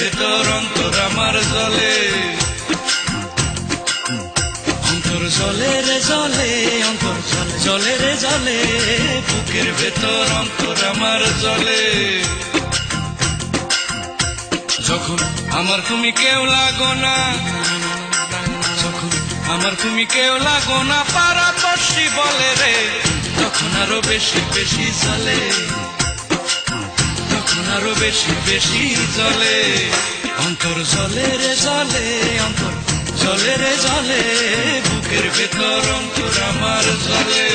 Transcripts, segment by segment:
ভেতর অন্তর আমার জলে, অন্তর জলে রে জলে, অন্তর জলে জলে রে জলে, বুকের ভেতর অন্তর আমার জলে। যখন আমার তুমি কেউ লাগো না, যখন আমার তুমি কেউ লাগো না, পাড়াপড়শি বলে রে, তখন আরো বেশি বেশি জলে, তখন আরো বেশি বেশি জলে। অন্তর জলে রে জলে, অন্তর জলে রে জলে, বুকের ভেতর অন্তর আমার জলে।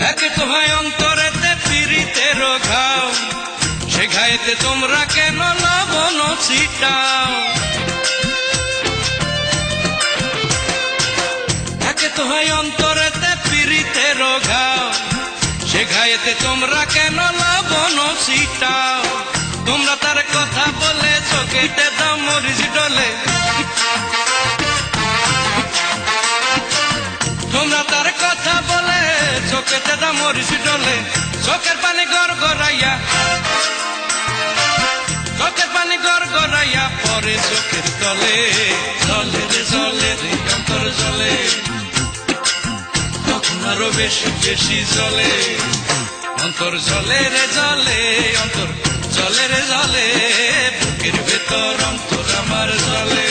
একে তো হয় অন্তরেতে পীড়িতের ঘাও, সে ঘায়েতে তোমরা কেন লবণ ছিটাও। একে তো হয় অন্তরেতে পীড়িতের ঘাও, সে ঘায়েতে তোমরা কেন লবণ ছিটাও। তোমরা তার কথা বলে চোখেতে দাও মরিচ ডলে, তোমরা তার কথা বলে চোখেতে দাও মরিচ ডলে। চোখের পানি গড় গড়াইয়া, চোখের পানি গড় গড়াইয়া পরে চোখের তলে, জলে রে জলে রে অন্তর জলে, তখন আরো বেশি বেশি জলে। অন্তর জলে রে জলে, অন্তর জলে রে জলে, বুকের ভেতর অন্তর আমার জলে।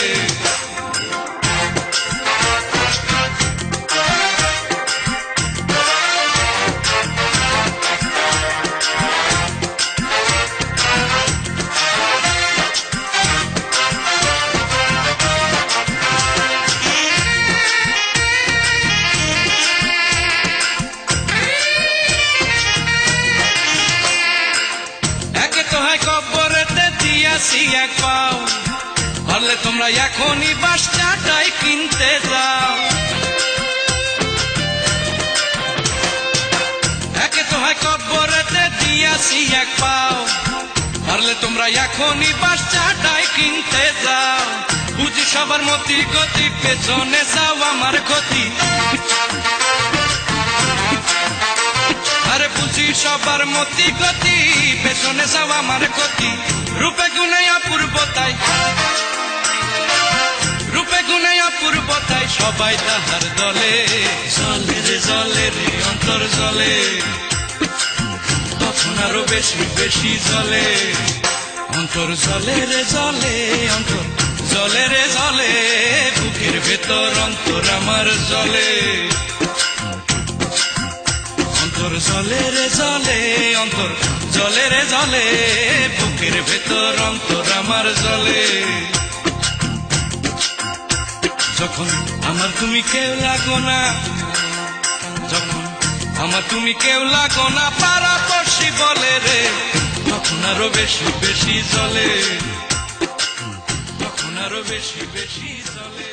কবরেতে দিয়াছি এক পাও, পারলে তোমরা এখনই বাসটাই কিনতে যাও। একে তো হয় কবরেতে দিয়াছি এক পাও, পারলে তোমরা এখনই বাসটাই কিনতে যাও। বুঝি সবার মতি গতি, পেছনে যাও আমার ক্ষতি, আরে বুঝি সবার মতি গতি, পেছনে যাও আমার ক্ষতি। রূপে গুণে অপূর্বতাই, রূপে গুণে অপূর্বতাই সবাই তাহার দলে, জলে রে জলে রে অন্তর জলে, তখন আরো বেশি বেশি জলে। অন্তর জলে রে জলে, অন্তর জলে রে জলে, বুকের ভেতর অন্তর আমার জলে। অন্তর জলে রে জলে, অন্তর জলে রে জলে, বুকের ভেতর অন্তর আমার জলে। যখন আমার তুমি কেউ লাগো না, যখন আমার তুমি কেউ লাগো না, পাড়াপড়শি বলে রে, তখন আরো বেশি বেশি জলে, তখন আরো বেশি বেশি জলে।